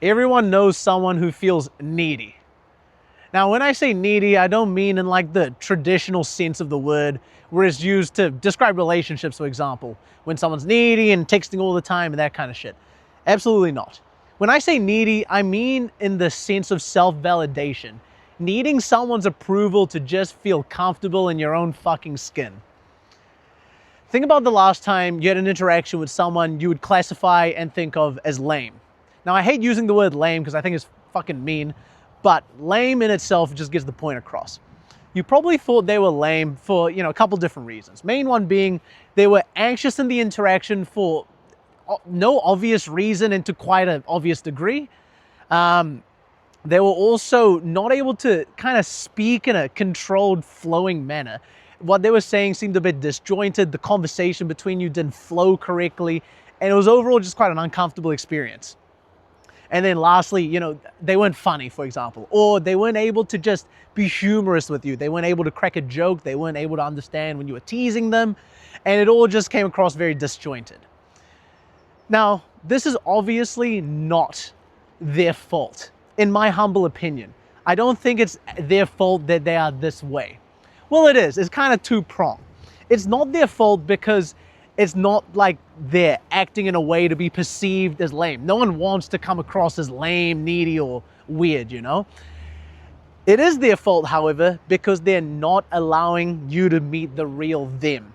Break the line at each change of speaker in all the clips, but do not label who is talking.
Everyone knows someone who feels needy. Now, when I say needy, I don't mean in like the traditional sense of the word, where it's used to describe relationships, for example, when someone's needy and texting all the time and that kind of shit. Absolutely not. When I say needy, I mean in the sense of self-validation. Needing someone's approval to just feel comfortable in your own fucking skin. Think about the last time you had an interaction with someone you would classify and think of as lame. Now, I hate using the word lame because I think it's fucking mean, but lame in itself just gets the point across. You probably thought they were lame for, a couple different reasons. Main one being they were anxious in the interaction for no obvious reason and to quite an obvious degree. They were also not able to kind of speak in a controlled, flowing manner. What they were saying seemed a bit disjointed. The conversation between you didn't flow correctly, and it was overall just quite an uncomfortable experience. And then lastly, they weren't funny, for example, or they weren't able to just be humorous with you. They weren't able to crack a joke. They weren't able to understand when you were teasing them, and it all just came across very disjointed. Now, this is obviously not their fault, in my humble opinion. I don't think it's their fault that they are this way. Well, it is. It's kind of two-pronged. It's not their fault because it's not like they're acting in a way to be perceived as lame. No one wants to come across as lame, needy, or weird, It is their fault, however, because they're not allowing you to meet the real them.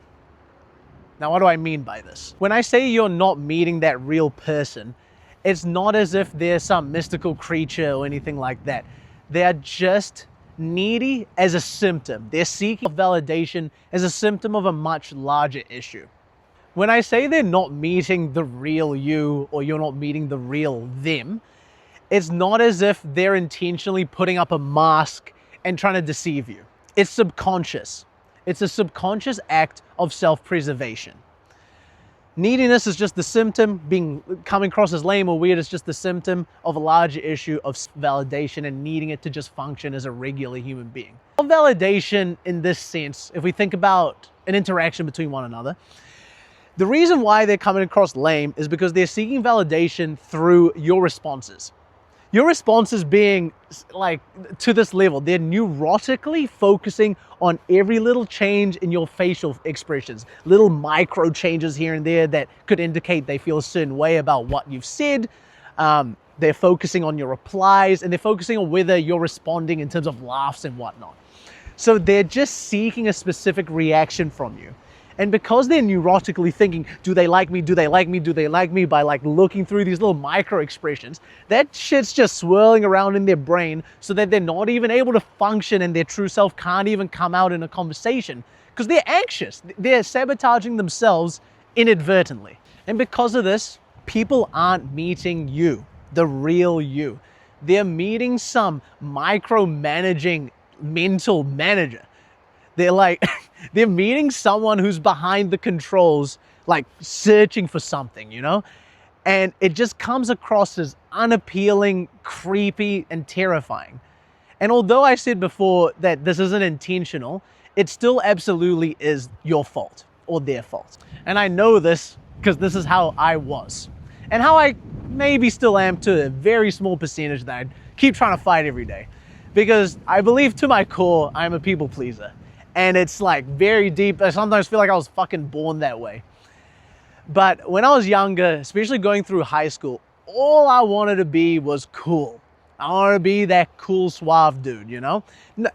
Now, what do I mean by this? When I say you're not meeting that real person, it's not as if they're some mystical creature or anything like that. They are just needy as a symptom. They're seeking validation as a symptom of a much larger issue. When I say they're not meeting the real you or you're not meeting the real them, it's not as if they're intentionally putting up a mask and trying to deceive you. It's subconscious. It's a subconscious act of self-preservation. Neediness is just the symptom. Coming across as lame or weird is just the symptom of a larger issue of validation and needing it to just function as a regular human being. Validation in this sense, if we think about an interaction between one another, the reason why they're coming across lame is because they're seeking validation through your responses. Your responses being like to this level, they're neurotically focusing on every little change in your facial expressions, little micro changes here and there that could indicate they feel a certain way about what you've said. They're focusing on your replies, and they're focusing on whether you're responding in terms of laughs and whatnot. So they're just seeking a specific reaction from you. And because they're neurotically thinking, do they like me? Do they like me? Do they like me? By like looking through these little micro expressions, that shit's just swirling around in their brain so that they're not even able to function and their true self can't even come out in a conversation because they're anxious. They're sabotaging themselves inadvertently. And because of this, people aren't meeting you, the real you. They're meeting some micromanaging mental manager. They're meeting someone who's behind the controls, like searching for something, And it just comes across as unappealing, creepy, and terrifying. And although I said before that this isn't intentional, it still absolutely is your fault or their fault. And I know this because this is how I was. And how I maybe still am to a very small percentage that I keep trying to fight every day. Because I believe to my core, I'm a people pleaser. And it's like very deep. I sometimes feel like I was fucking born that way. But when I was younger, especially going through high school, all I wanted to be was cool. I wanted to be that cool, suave dude,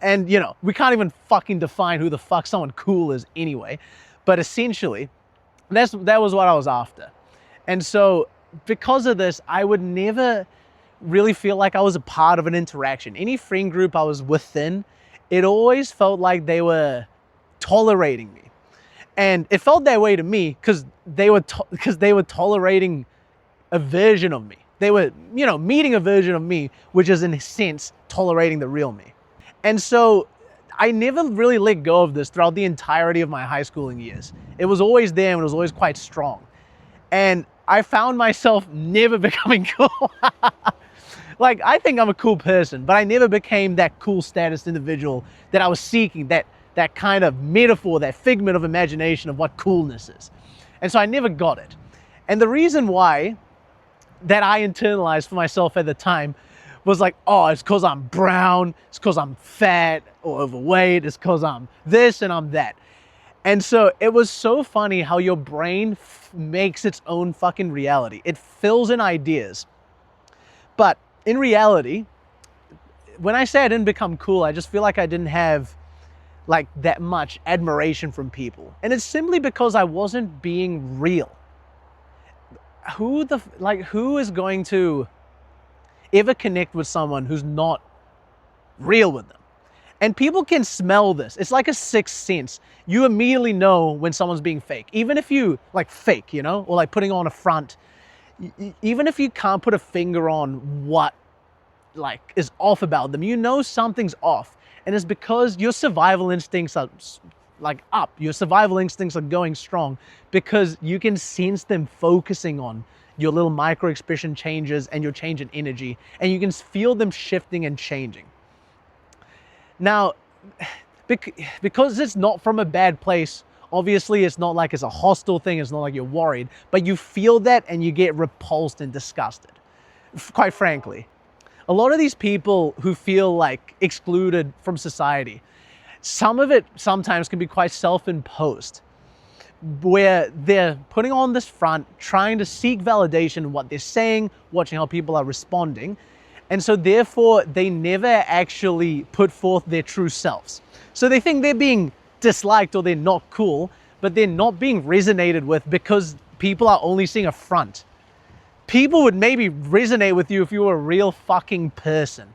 And, we can't even fucking define who the fuck someone cool is anyway. But essentially, that was what I was after. And so because of this, I would never really feel like I was a part of an interaction. Any friend group I was within, it always felt like they were tolerating me. And it felt that way to me because they were tolerating a version of me. They were, meeting a version of me, which is in a sense tolerating the real me. And so I never really let go of this throughout the entirety of my high schooling years. It was always there and it was always quite strong. And I found myself never becoming cool. Like, I think I'm a cool person, but I never became that cool status individual that I was seeking, that kind of metaphor, that figment of imagination of what coolness is. And so I never got it. And the reason why that I internalized for myself at the time was like, oh, it's because I'm brown, it's because I'm fat or overweight, it's because I'm this and I'm that. And so it was so funny how your brain makes its own fucking reality. It fills in ideas. But in reality, when I say I didn't become cool, I just feel like I didn't have like that much admiration from people. And it's simply because I wasn't being real. Who is going to ever connect with someone who's not real with them? And people can smell this. It's like a sixth sense. You immediately know when someone's being fake. Even if you like fake, you know, or like putting on a front, even if you can't put a finger on what like is off about them, you know something's off. And it's because your survival instincts are like up. Your survival instincts are going strong because you can sense them focusing on your little micro expression changes and your change in energy, and you can feel them shifting and changing. Now, because it's not from a bad place, obviously it's not like it's a hostile thing, it's not like you're worried, but you feel that and you get repulsed and disgusted, quite frankly. A lot of these people who feel like excluded from society, some of it sometimes can be quite self-imposed, where they're putting on this front, trying to seek validation in what they're saying, watching how people are responding. And so therefore, they never actually put forth their true selves. So they think they're being disliked or they're not cool, but they're not being resonated with because people are only seeing a front. People would maybe resonate with you if you were a real fucking person.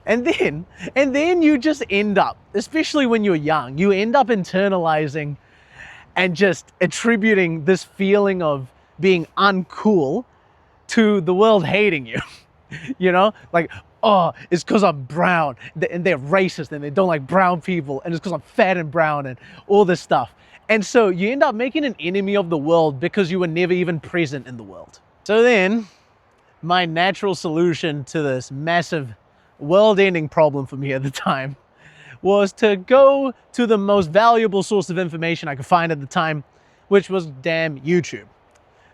And then you just end up, especially when you're young, you end up internalizing and just attributing this feeling of being uncool to the world hating you. You know, like, oh, it's because I'm brown and they're racist and they don't like brown people, and it's because I'm fat and brown and all this stuff. And so you end up making an enemy of the world because you were never even present in the world. So then my natural solution to this massive world-ending problem for me at the time was to go to the most valuable source of information I could find at the time, which was damn YouTube.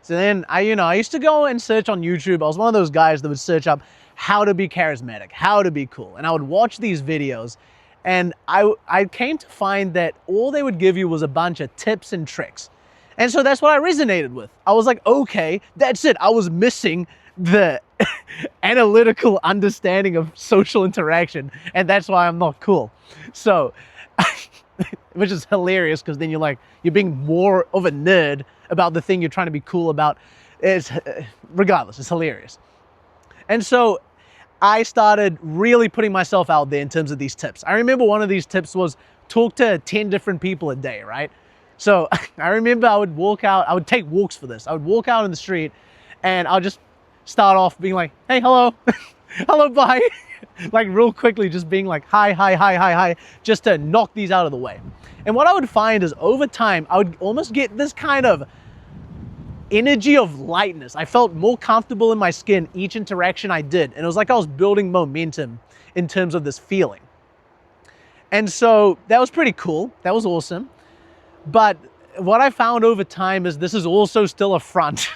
So then I used to go and search on YouTube. I was one of those guys that would search up how to be charismatic, how to be cool. And I would watch these videos, and I came to find that all they would give you was a bunch of tips and tricks. And so that's what I resonated with. I was like, okay, that's it. I was missing the analytical understanding of social interaction, and that's why I'm not cool. So, which is hilarious because then you're being more of a nerd about the thing you're trying to be cool about. Regardless, it's hilarious. And so I started really putting myself out there in terms of these tips. I remember one of these tips was talk to 10 different people a day, right? So I remember I would take walks for this. I would walk out in the street and I'll just start off being like, hey, hello, hello, bye. Like real quickly, just being like, hi, just to knock these out of the way. And what I would find is over time, I would almost get this kind of energy of lightness. I felt more comfortable in my skin each interaction I did. And it was like I was building momentum in terms of this feeling. And so that was pretty cool. That was awesome. But what I found over time is this is also still a front.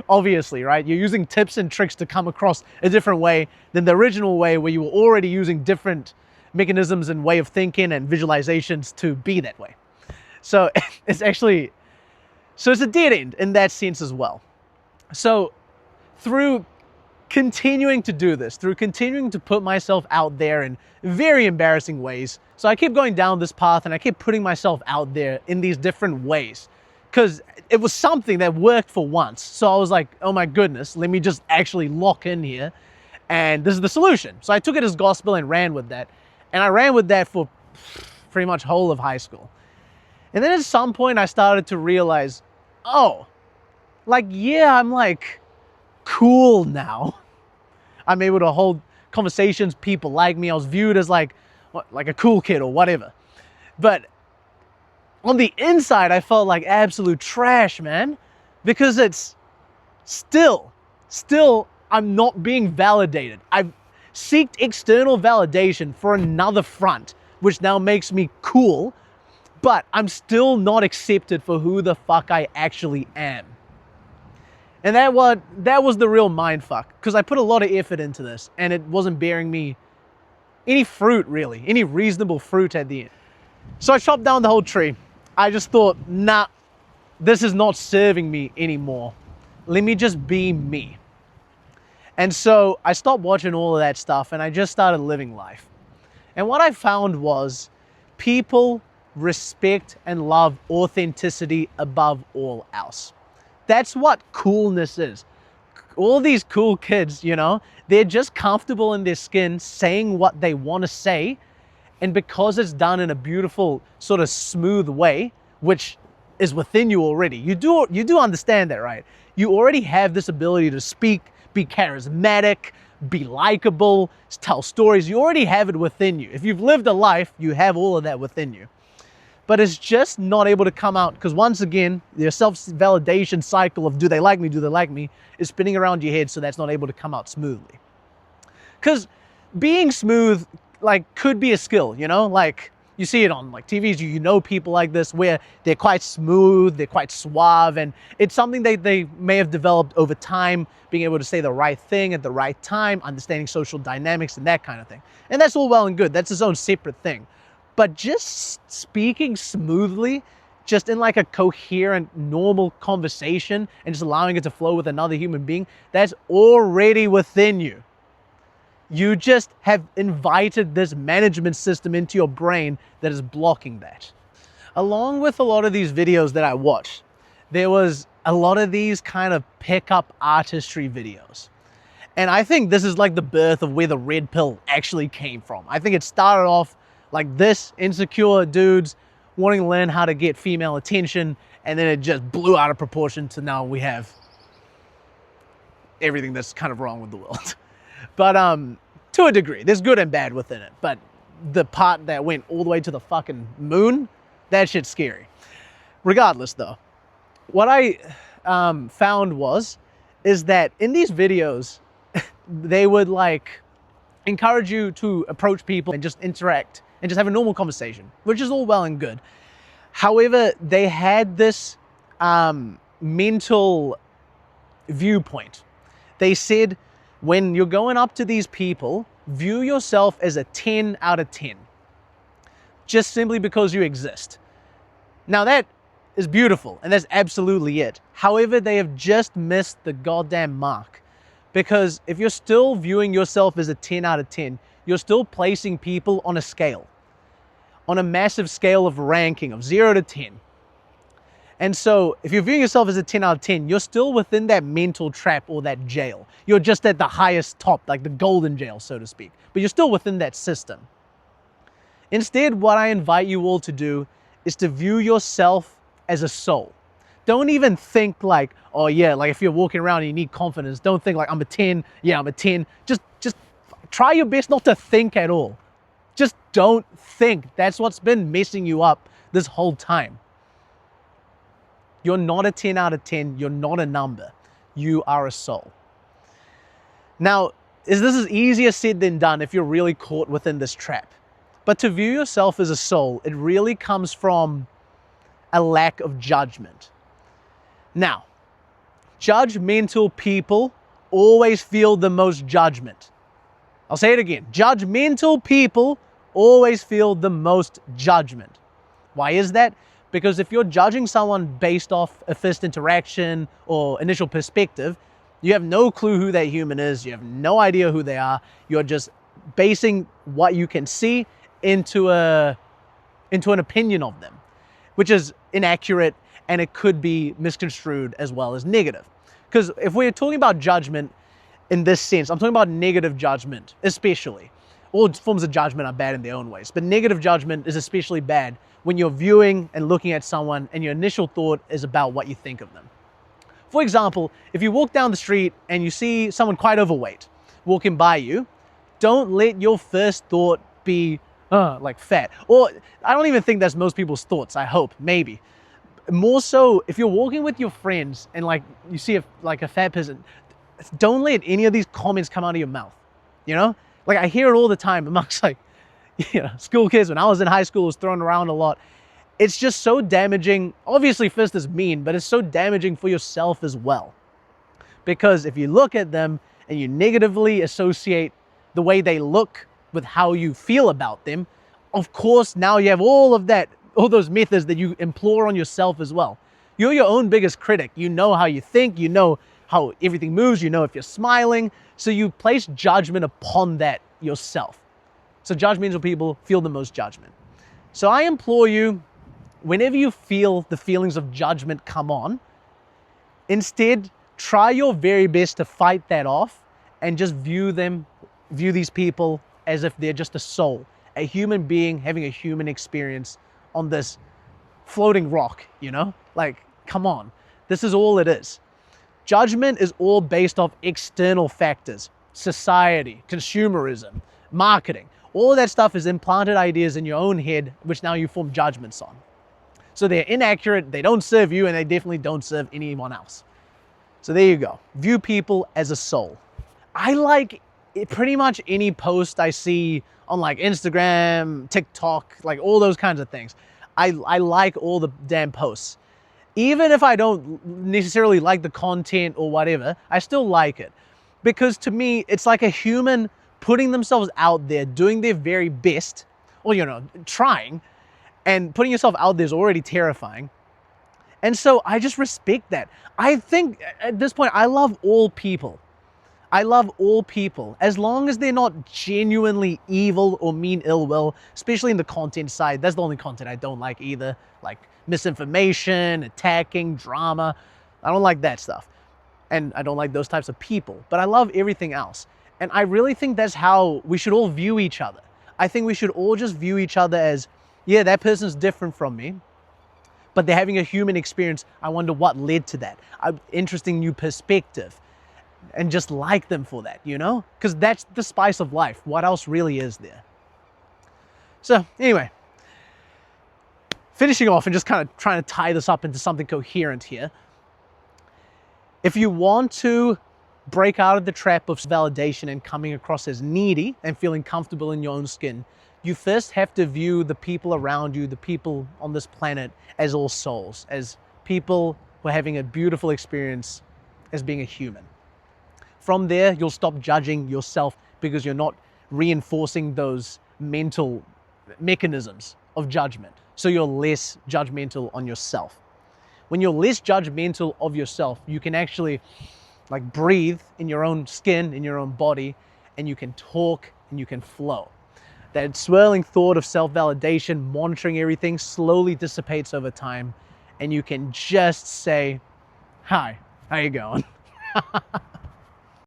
Obviously, right? You're using tips and tricks to come across a different way than the original way where you were already using different mechanisms and way of thinking and visualizations to be that way. So it's a dead end in that sense as well. So through continuing to do this, through continuing to put myself out there in very embarrassing ways, so I kept going down this path and I kept putting myself out there in these different ways because it was something that worked for once. So I was like, oh my goodness, let me just actually lock in here. And this is the solution. So I took it as gospel and ran with that. And I ran with that for pretty much whole of high school. And then at some point I started to realize, oh, like, yeah, I'm like cool now. I'm able to hold conversations, people like me. I was viewed as like a cool kid or whatever. But on the inside, I felt like absolute trash, man, because it's still, I'm not being validated. I've sought external validation for another front, which now makes me cool, but I'm still not accepted for who the fuck I actually am. And that was the real mind fuck, because I put a lot of effort into this and it wasn't bearing me any fruit, really, any reasonable fruit at the end. So I chopped down the whole tree. I just thought, nah, this is not serving me anymore. Let me just be me. And so I stopped watching all of that stuff and I just started living life. And what I found was people respect and love authenticity above all else. That's what coolness is. All these cool kids, you know, they're just comfortable in their skin saying what they want to say. And because it's done in a beautiful, sort of smooth way, which is within you already, you do understand that, right? You already have this ability to speak, be charismatic, be likable, tell stories. You already have it within you. If you've lived a life, you have all of that within you. But it's just not able to come out because, once again, your self-validation cycle of do they like me is spinning around your head, so that's not able to come out smoothly. Because being smooth could be a skill, you know? Like, you see it on TVs, you know people like this where they're quite smooth, they're quite suave, and it's something they may have developed over time, being able to say the right thing at the right time, understanding social dynamics and that kind of thing. And that's all well and good. That's its own separate thing. But just speaking smoothly, just in a coherent, normal conversation and just allowing it to flow with another human being, that's already within you. You just have invited this management system into your brain that is blocking that. Along with a lot of these videos that I watched, there was a lot of these kind of pickup artistry videos. And I think this is the birth of where the red pill actually came from. I think it started off like this, insecure dudes wanting to learn how to get female attention, and then it just blew out of proportion to now we have everything that's kind of wrong with the world. But to a degree, there's good and bad within it. But the part that went all the way to the fucking moon, that shit's scary. Regardless though, what I found is that in these videos, they would encourage you to approach people and just interact and just have a normal conversation, which is all well and good. However, they had this mental viewpoint. They said, when you're going up to these people, view yourself as a 10 out of 10, just simply because you exist. Now that is beautiful, and that's absolutely it. However, they have just missed the goddamn mark. Because if you're still viewing yourself as a 10 out of 10, you're still placing people on a scale, on a massive scale of ranking of 0 to 10. And so if you're viewing yourself as a 10 out of 10, you're still within that mental trap or that jail. You're just at the highest top, like the golden jail, so to speak. But you're still within that system. Instead, what I invite you all to do is to view yourself as a soul. Don't even think oh yeah, if you're walking around and you need confidence, don't think I'm a 10, yeah, I'm a 10. Just try your best not to think at all. Just don't think. That's what's been messing you up this whole time. You're not a 10 out of 10. You're not a number. You are a soul. Now, this is easier said than done if you're really caught within this trap. But to view yourself as a soul, it really comes from a lack of judgment. Now, judgmental people always feel the most judgment. I'll say it again. Judgmental people always feel the most judgment. Why is that? Because if you're judging someone based off a first interaction or initial perspective, you have no clue who that human is. You have no idea who they are. You're just basing what you can see into an opinion of them, which is inaccurate, and it could be misconstrued as well as negative. Because if we're talking about judgment in this sense, I'm talking about negative judgment especially. All forms of judgment are bad in their own ways, but negative judgment is especially bad when you're viewing and looking at someone and your initial thought is about what you think of them. For example, if you walk down the street and you see someone quite overweight walking by you, don't let your first thought be fat. Or I don't even think that's most people's thoughts, I hope, maybe. More so, if you're walking with your friends and you see a fat person, don't let any of these comments come out of your mouth. You know? I hear it all the time amongst school kids. When I was in high school, it was thrown around a lot. It's just so damaging. Obviously, first is mean, but it's so damaging for yourself as well. Because if you look at them and you negatively associate the way they look with how you feel about them, of course, now you have all those methods that you implore on yourself as well. You're your own biggest critic. You know how you think, you know how everything moves, you know if you're smiling. So you place judgment upon that yourself. So judgmental people feel the most judgment. So I implore you, whenever you feel the feelings of judgment come on, instead, try your very best to fight that off and just view these people as if they're just a soul, a human being having a human experience on this floating rock, you know? Like, come on, this is all it is. Judgment is all based off external factors, society, consumerism, marketing. All of that stuff is implanted ideas in your own head, which now you form judgments on. So they're inaccurate, they don't serve you, and they definitely don't serve anyone else. So there you go. View people as a soul. I like pretty much any post I see on like Instagram, TikTok, like all those kinds of things. I like all the damn posts. Even if I don't necessarily like the content or whatever, I still like it. Because to me, it's like a human putting themselves out there, doing their very best, or, you know, trying, and putting yourself out there is already terrifying. And so I just respect that. I think at this point, I love all people. I love all people, as long as they're not genuinely evil or mean ill will, especially in the content side. That's the only content I don't like either, like misinformation, attacking, drama. I don't like that stuff. And I don't like those types of people, but I love everything else. And I really think that's how we should all view each other. I think we should all just view each other as, yeah, that person's different from me, but they're having a human experience. I wonder what led to that. Interesting new perspective. And just like them for that, you know? Because that's the spice of life. What else really is there? So anyway, finishing off and just kind of trying to tie this up into something coherent here. If you want to break out of the trap of validation and coming across as needy and feeling comfortable in your own skin, you first have to view the people around you, the people on this planet, as all souls, as people who are having a beautiful experience as being a human. From there, you'll stop judging yourself because you're not reinforcing those mental mechanisms of judgment. So you're less judgmental on yourself. When you're less judgmental of yourself, you can actually like breathe in your own skin, in your own body, and you can talk and you can flow. That swirling thought of self-validation, monitoring everything, slowly dissipates over time, and you can just say, "Hi, how you going?"